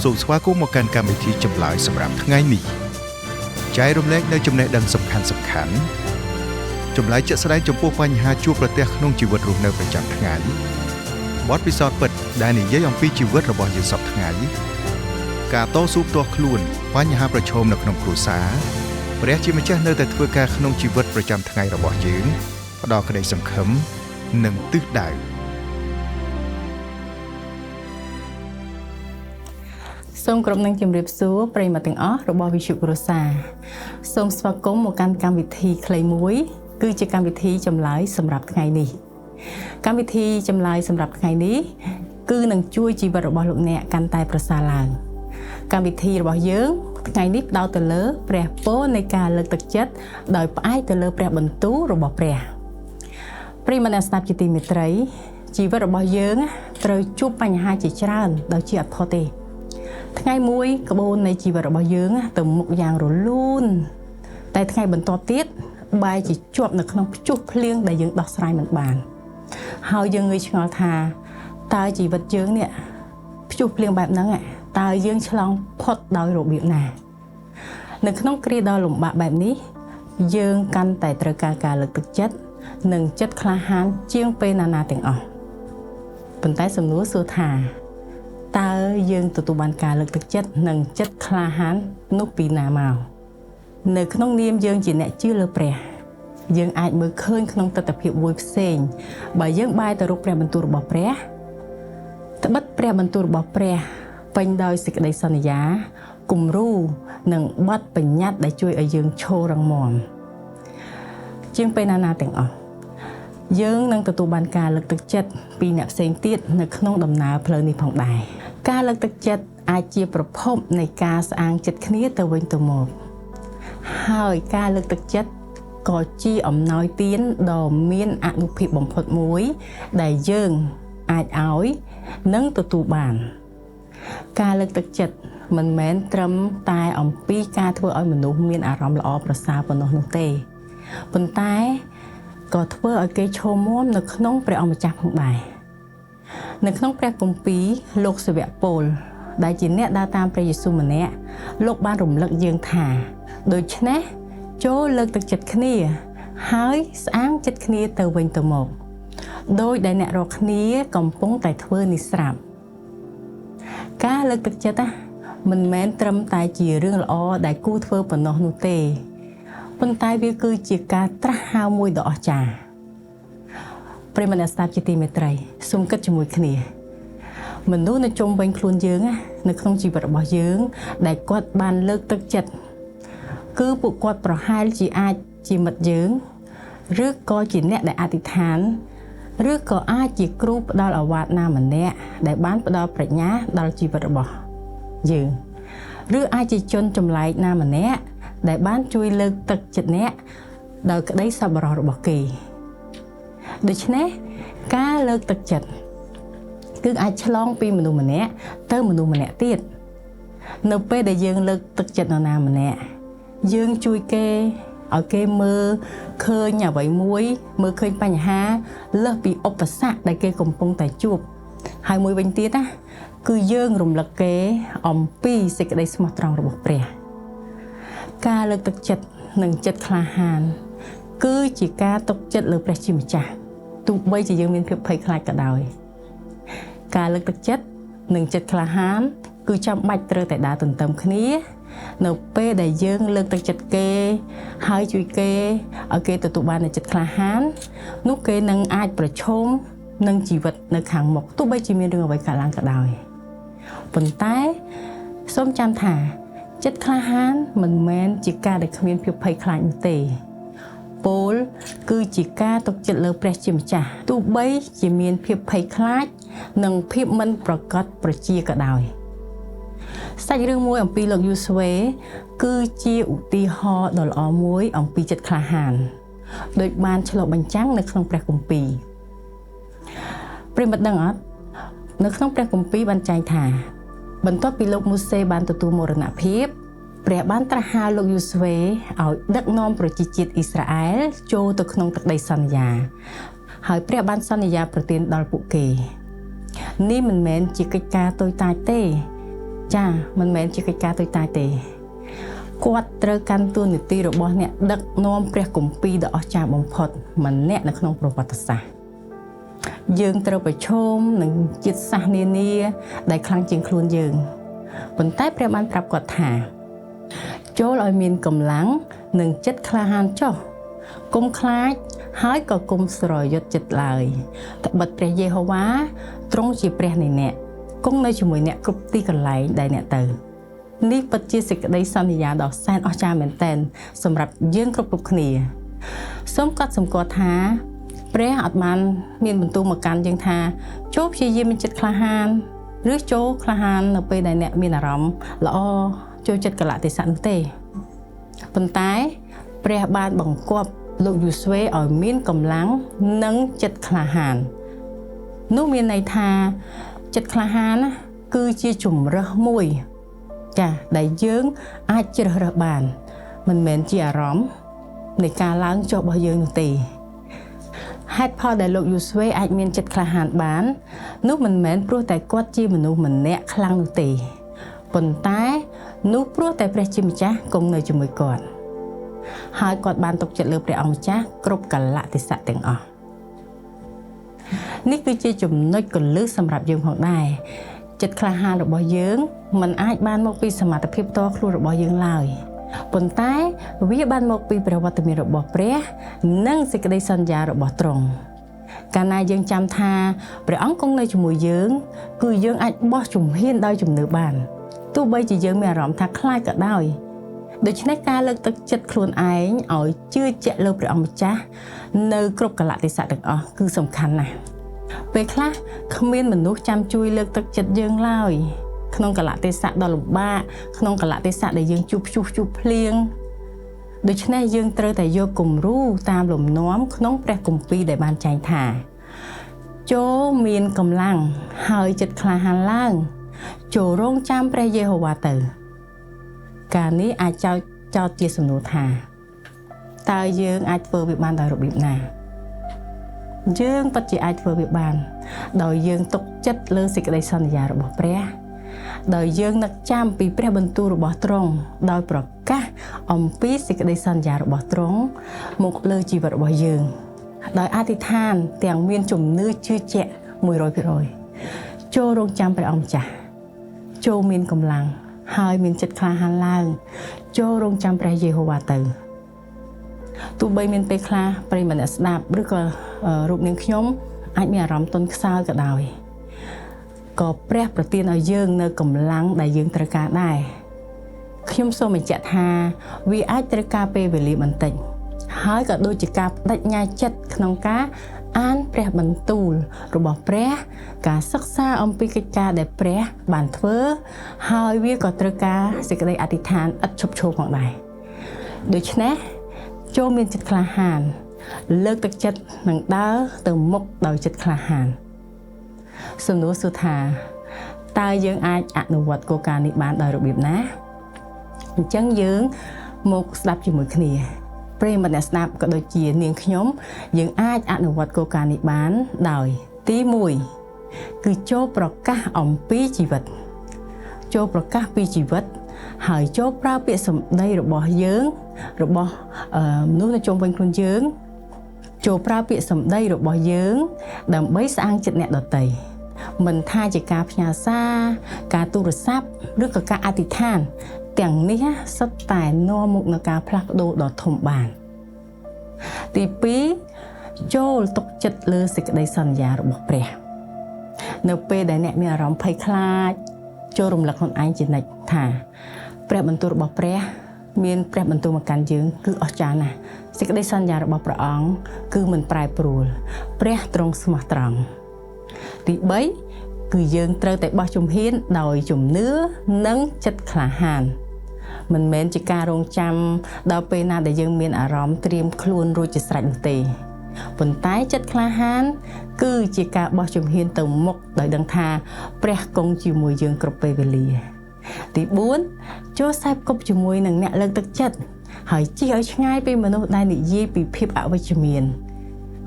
សូមស្វាគមន៍មកកាន់កម្មវិធីចម្លើយសម្រាប់ថ្ងៃនេះចែករំលែកនៅចំណេះដឹងសំខាន់ចម្លើយជាក់ស្ដែងចំពោះបញ្ហាជួបប្រទះក្នុងជីវិតរស់នៅប្រចាំថ្ងៃបទពិសោធន៍ពិតដែលនិយាយអំពីជីវិតរបស់យើងសពថ្ងៃការតស៊ូផ្ទាល់ខ្លួនបញ្ហាប្រឈមនៅក្នុងគ្រួសារព្រះជាម្ចាស់នៅតែធ្វើការក្នុងជីវិតប្រចាំថ្ងៃរបស់យើងផ្ដល់ក្តីសង្ឃឹមនិងទិសដៅសូមគោរពនឹងជម្រាបសួរប្រិយមិត្តទាំងអស់របស់វិទ្យុគ្រួសារសូមស្វាគមន៍មកកាន់កម្មវិធីខ្លីមួយគឺជាកម្មវិធីចម្លើយសម្រាប់ថ្ងៃនេះកម្មវិធីចម្លើយសម្រាប់ថ្ងៃនេះគឺនឹងជួយជីវិតរបស់លោកអ្នកកាន់តែប្រសើរឡើងកម្មវិធីរបស់យើងថ្ងៃនេះផ្ដោតទៅលើព្រះពរនៃការលើកទឹកចិត្តដោយផ្អែកទៅលើព្រះបន្ទូលរបស់ព្រះប្រិយមិត្តអ្នកស្ដាប់ជាទីមេត្រីជីវិតរបស់យើងត្រូវជួបបញ្ហាជាច្រើនដោយជាអត់ផុតទេថ្ងៃមួយក្បូននៃជីវិតរបស់យើងទៅមុខយ៉ាងរលូនតែថ្ងៃបន្ទាប់ទៀតបែរជាជាប់នៅក្នុងព្យុះភ្លៀងដែលយើងដោះស្រាយមិនបានហើយយើងងឿឆ្ងល់ថាតើជីវិតយើងនេះព្យុះភ្លៀងបែបហ្នឹងតើយើងឆ្លងផុតដោយរបៀបណានៅក្នុងគ្រាដ៏លំបាកបែបនេះយើងកាន់តែត្រូវការលើកទឹកចិត្តនិងចិត្តក្លាហានជាងពេលណាទាំងអស់ប៉ុន្តែសំណួរសួរថាតើយើងទទួលបានការលើកទឹកចិត្តនិងចិត្តក្លាហាននោះពីណាមកនៅក្នុងនាមយើងជាអ្នកជឿលើព្រះយើងអាចមើលឃើញក្នុងទស្សនវិជ្ជាមួយផ្សេងបើយើងបែរទៅរកព្រះបន្ទូលរបស់ព្រះត្បិតព្រះបន្ទូលរបស់ព្រះពេញដោយសេចក្តីសន្យាគំរូនិងបទបញ្ញត្តិដែលជួយឲ្យយើងឈររឹងមាំជាងពេលណាទាំងអស់យើងនឹងទទួលបានការលើកទឹកចិត្តពីអ្នកផ្សេងទៀតនៅក្នុងដំណើរផ្លូវនេះផងដែរការលើកទឹកចិត្តអាចជាប្រភពនៃការស្អាងចិត្តគ្នាទៅវិញទៅមកហើយការលើកទឹកចិត្តក៏ជាអំណោយទានដ៏មានអានុភាពបំផុតមួយដែលយើងអាចឲ្យនិងទទួលបានការលើកទឹកចិត្តមិនមែនត្រឹមតែអំពីការធ្វើឲ្យមនុស្សមានអារម្មណ៍ល្អប្រសើរប៉ុណ្ណោះនោះទេប៉ុន្តែក៏ធ្វើឲ្យគេឈរមាំនៅក្នុងព្រះអម្ចាស់ផងដែរនៅក្នុងព្រះគម្ពីរលោកសាវកពូលដែលជាអ្នកដើរតាមព្រះយេស៊ូវម្នាក់លោកបានរំលឹកយើងថាដូច្នេះចូលលើកទឹកចិត្តគ្នាហើយស្អាងចិត្តគ្នាទៅវិញទៅមកដោយដែលអ្នករាល់គ្នាកំពុងតែធ្វើនេះស្រាប់ការលើកទឹកចិត្តមិនមែនត្រឹមតែជារឿងល្អដែលគួរធ្វើប៉ុណ្ណោះនោះទេប៉ុន្តែវាគឺជាការត្រាស់ហៅមួយដ៏អស្ចារ្យប្រិយមិត្តអ្នកស្ដាប់ជាទីមេត្រីសូមគិតជាមួយគ្នាមនុស្សនៅជុំវិញខ្លួនយើងនៅក្នុងជីវិតរបស់យើងដែលគាត់បានលើកទឹកចិត្តគឺពួកគាត់ប្រហែលជាអាចជាមិត្តយើងឬក៏ជាអ្នកដែលអធិដ្ឋានឬក៏អាចជាគ្រូផ្ដល់ឱវាទណាម្នាក់ដែលបានផ្ដល់ប្រាជ្ញាដល់ជីវិតរបស់យើងឬអាចជាជនចម្លែកណាម្នាក់ដែលបានជួយលើកទឹកចិត្តអ្នកដោយក្តីសប្បុរសរបស់គេដូច្នេះការលើកទឹកចិត្តគឺអាចឆ្លងពីមនុស្សម្នាក់ទៅមនុស្សម្នាក់ទៀតនៅពេលដែលយើងលើកទឹកចិត្តនរណាម្នាក់យើងជួយគេឲ្យគេមើលឃើញអ្វីមួយមើលឃើញបញ្ហាលើសពីឧបសគ្គដែលគេកំពុងតែជួបហើយមួយវិញទៀតគឺយើងរំលឹកគេអំពីសេចក្តីស្មោះត្រង់របស់ព្រះការលើកទឹកចិត្តនិងចិត្តក្លាហានគឺជាការទុកចិត្តលើព្រះជាម្ចាស់ទោះបីជាយើងមានភាពភ័យខ្លាចក៏ដោយការលើកទឹកចិត្តនិងចិត្តក្លាហានគឺចាំបាច់ត្រូវតែដើរទន្ទឹមគ្នានៅពេលដែលយើងលើកទឹកចិត្តគេហើយជួយគេឲ្យគេទទួលបាននូវចិត្តក្លាហាននោះគេនឹងអាចប្រឈមនឹងជីវិតនៅខាងមុខទោះបីជាមានរឿងអ្វីកើតឡើងក៏ដោយប៉ុន្តែសូមចាំថាចិត្តក្លាហានមិនមែនជាការដែលគ្មានភាពភ័យខ្លាចនោះទេពោលគឺជាការទុកចិត្តលើព្រះជាម្ចាស់ទោះបីជាមានភាពភ័យខ្លាចនិងភាពមិនប្រកបប្រជាក៏ដោយសាច់រឿងមួយអំពីលោកយូស្វេគឺជាឧទាហរណ៍ដ៏ល្អមួយអំពីចិត្តក្លាហានដោយបានឆ្លុះបញ្ចាំងនៅក្នុងព្រះគម្ពីរប្រិមិត្តដឹងអត់នៅក្នុងព្រះគម្ពីរបានចែងថាបន្ទាប់ពីលោកម៉ូសេបានទទួលមរណភាពព្រះបានត្រាស់ហៅលោកយូស្វេឲ្យដឹកនាំប្រជាជាតិអ៊ីស្រាអែលចូលទៅក្នុងទឹកដីសន្យាហើយព្រះបានសន្យាប្រទានដល់ពួកគេនេះមិនមែនជាកិច្ចការតូចតាចទេ ចាមិនមែនជាកិច្ចការតូចតាចទេគាត់ត្រូវកាន់តួនាទីរបស់អ្នកដឹកនាំព្រះគម្ពីរដ៏អស្ចារ្យបំផុតម្នាក់នៅក្នុងប្រវត្តិសាស្ត្រយើងត្រូវប្រឈមនឹងជាតិសាសន៍នានាដែលខ្លាំងជាងខ្លួនយើងប៉ុន្តែព្រះបានប្រាប់គាត់ថាចូលឲ្យមានកម្លាំងនិងចិត្តក្លាហានចុះកុំខ្លាចហើយក៏កុំស្រយុតចិត្តឡើយត្បិតព្រះយេហូវ៉ាទ្រង់ជាព្រះនៃអ្នកគង់នៅជាមួយអ្នកគ្រប់ទីកន្លែងដែលអ្នកទៅនេះពិតជាសេចក្តីសន្យាដ៏សែនអស្ចារ្យមែនទែនសម្រាប់យើងគ្រប់គ្នាសូមកត់សម្គាល់ថាព្រះអត់បានមានបន្ទូលមកកាន់យើងថាចូលព្យាយាមមានចិត្តក្លាហានឬចូលក្លាហាននៅពេលដែលអ្នកមានអារម្មណ៍ល្អចូលចិត្តកលៈទេសៈនោះទេប៉ុន្តែព្រះបានបង្គាប់លោកយូស្វេឲ្យមានកម្លាំងនិងចិត្តក្លាហាននោះមានន័យថាចិត្តក្លាហានគឺជាជំរើសមួយចាដែលយើងអាចជ្រើសរើសបានមិនមែនជាអារម្មណ៍នៃការឡើងចុះរបស់យើងនោះទេហេតុផលដែលលោកយូស្វេអាចមានចិត្តក្លាហានបាននោះមិនមែនព្រោះតែគាត់ជាមនុស្សម្នាក់ខ្លាំងនោះទេប៉ុន្តែនោះព្រោះតែព្រះជាម្ចាស់គង់នៅជាមួយគាត់ហើយគាត់បានទុកចិត្តលើព្រះអង្គម្ចាស់គ្រប់កលៈទេសៈទាំងអស់នេះគឺជាចំណុចគន្លឹះសម្រាប់យើងផងដែរចិត្តក្លាហានរបស់យើងមិនអាចបានមកពីសមត្ថភាពផ្ទាល់ខ្លួនរបស់យើងឡើយប៉ុន្តែវាបានមកពីព្រះវត្តមានរបស់ព្រះនិងសេចក្តីសន្យារបស់ទ្រង់កាលណាយើងចាំថាព្រះអង្គគង់នៅជាមួយយើងគឺយើងអាចបោះជំហានដោយជំនឿបានទោះបីជាយើងមានអារម្មណ៍ថាខ្លាចក៏ដោយដូច្នេះការលើកទឹកចិត្តខ្លួនឯងឲ្យជឿជាក់លើព្រះអង្គម្ចាស់នៅគ្រប់កលៈទេសៈទាំងអស់គឺសំខាន់ណាស់ពេលខ្លះគ្មានមនុស្សចាំជួយលើកទឹកចិត្តយើងឡើយក្នុងកលៈទេសៈដ៏លំបាកក្នុងកលៈទេសៈដែលយើងជួបព្យុះជួបភ្លៀងដូច្នេះយើងត្រូវតែយកគំរូតាមលំនាំក្នុងព្រះគម្ពីរដែលបានចែងថាចូលមានកម្លាំងហើយចិត្តក្លាហានឡើងចូលរងចាំព្រះយេហូវ៉ាទៅការនេះអាចចោទជាសំណួរថាតើយើងអាចធ្វើវាបានដោយរបៀបណាយើងពិតជាអាចធ្វើវាបានដោយយើងទុកចិត្តលើសេចក្តីសន្យារបស់ព្រះដោយយើងនឹកចាំពីព្រះបន្ទូលរបស់ទ្រង់ដោយប្រកាសអំពីសេចក្តីសន្យារបស់ទ្រង់មកលើជីវិតរបស់យើងដោយអធិដ្ឋានទាំងមានជំនឿជឿជាក់ 100% ចូលរងចាំព្រះអង្គម្ចាស់ចូលមានកម្លាំងហើយមានចិត្តក្លាហានឡើងចូលរងចាំព្រះយេហូវ៉ាទៅទោះបីមានពេលខ្លះប្រិយមិត្តអ្នកស្ដាប់ឬក៏រូបនាងខ្ញុំអាចមានអារម្មណ៍ទន់ខ្សោយក៏ដោយក៏ព្រះប្រទានឲ្យយើងនៅកម្លាំងដែលយើងត្រូវការដែរខ្ញុំសូមបញ្ជាក់ថាវាអាចត្រូវការពេលវេលាបន្តិចហើយក៏ដូចជាការបដិញ្ញាចិត្តក្នុងការអានព្រះបន្ទូលរបស់ព្រះការសិក្សាអំពីកិច្ចការដែលព្រះបានធ្វើហើយវាក៏ត្រូវការសេចក្តីអធិដ្ឋានឥតឈប់ឈរផងដែរដូច្នេះចូលមានចិត្តក្លាហានលើកទឹកចិត្តនឹងដើរទៅមុខដោយចិត្តក្លាហានសំណួរសួរថាតើយើងអាចអនុវត្តគោលការណ៍នេះបានដោយរបៀបណាអញ្ចឹងយើងមកស្ដាប់ជាមួយគ្នាប្រិយមិត្តអ្នកស្ដាប់ក៏ដូចជានាងខ្ញុំយើងអាចអនុវត្តគោលការណ៍នេះបានដោយទី1គឺចូលប្រកាសអំពីជីវិតចូលប្រកាសពីជីវិតហើយចូលប្រើពាក្យសម្ដីរបស់យើងរបស់មនុស្សនៅជុំវិញខ្លួនយើងចូលប្រើពាក្យសម្ដីរបស់យើងដើម្បីស្អាងចិត្តអ្នកដទៃមិនថាជាការផ្ញើសារការទូរស័ព្ទឬក៏ការអធិដ្ឋានទាំងនេះសុទ្ធតែនាំមកនូវការផ្លាស់ប្ដូរដ៏ធំបានទី2ចូលទុកចិត្តលើសេចក្តីសន្យារបស់ព្រះនៅពេលដែលអ្នកមានអារម្មណ៍ភ័យខ្លាចចូលរំលឹកខ្លួនឯងជានិច្ចថាព្រះបន្ទូលរបស់ព្រះមានព្រះបន្ទូលមកកាន់យើងគឺអស្ចារ្យណាស់សេចក្តីសន្យារបស់ព្រះអង្គគឺមិនប្រែប្រួលព្រះទ្រង់ស្មោះត្រង់ទី3គឺយើងត្រូវតែបោះជំហានដោយជំនឿនិងចិត្តក្លាហានមិនមែនជាការរងចាំដល់ពេលណាដែលយើងមានអារម្មណ៍ត្រៀមខ្លួនរួចជាស្រេចនោះទេប៉ុន្តែចិត្តក្លាហានគឺជាការបោះជំហានទៅមុខដោយដឹងថាព្រះគង់ជាមួយយើងគ្រប់ពេលវេលាទី4ចូលសែបគប់ជាមួយនឹងអ្នកលើកទឹកចិត្តហើយជិះឲ្យឆ្ងាយពីមនុស្សដែលនិយាយពីភាពអវិជ្ជមាន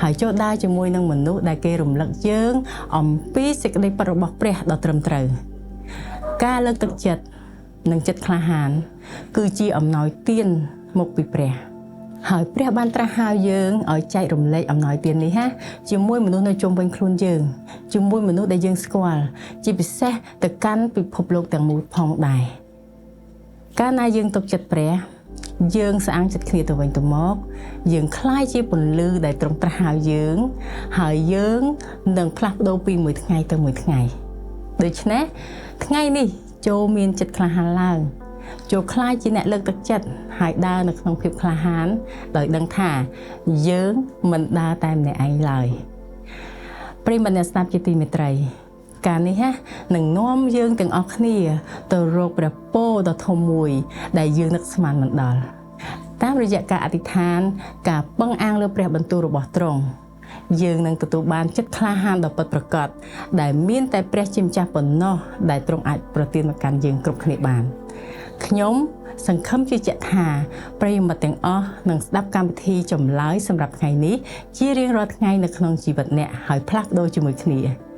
ហើយចូលដើរជាមួយនឹងមនុស្សដែលគេរំលឹកយើងអំពីសេចក្តីពិតរបស់ព្រះដ៏ត្រឹមត្រូវ ការលើកទឹកចិត្តនិងចិត្តក្លាហានគឺជាអំណោយទានមកពីព្រះហើយព្រះបានត្រាស់ហៅយើងឲ្យចែករំលែកអំណោយទាននេះជាមួយមនុស្សនៅជុំវិញខ្លួនយើងជាមួយមនុស្សដែលយើងស្គាល់ជាពិសេសទៅកាន់ពិភពលោកទាំងមូលផងដែរកាលណាយើងទុកចិត្តព្រះយើងស្អាងចិត្តគ្នាទៅវិញទៅមកយើងคล้ายជាពន្លឺដែលទ្រង់ត្រាស់ហៅយើងហើយយើងនឹងផ្លាស់ប្ដូរពីមួយថ្ងៃទៅមួយថ្ងៃដូច្នេះថ្ងៃនេះចូលមានចិត្តក្លាហានឡើងចូលคล้ายជាអ្នកលើកទឹកចិត្តហើយដើរនៅក្នុងភាពក្លាហានដោយដឹងថាយើងមិនដើរតែម្នាក់ឯងឡើយប្រិយមិត្តអ្នកស្ដាប់ជាទីមេត្រីការនេះនឹងនាំយើងទាំងអស់គ្នាទៅរកព្រះពរដ៏ធំមួយដែលយើងនឹកស្មានមិនដល់តាមរយៈការអធិដ្ឋានការពឹងអាងលើព្រះបន្ទូលរបស់ទ្រង់យើងនឹងទទួលបានចិត្តក្លាហានដ៏ពិតប្រាកដដែលមានតែព្រះជាម្ចាស់ប៉ុណ្ណោះដែលទ្រង់អាចប្រទានមកកាន់យើងគ្រប់គ្នាបានខ្ញុំសង្ឃឹមជឿជាក់ថាប្រិយមិត្តទាំងអស់នឹងស្ដាប់កម្មវិធីចម្លើយសម្រាប់ថ្ងៃនេះជារៀងរាល់ថ្ងៃនៅក្នុងជីវិតអ្នកហើយផ្លាស់ប្ដូរជាមួយគ្នា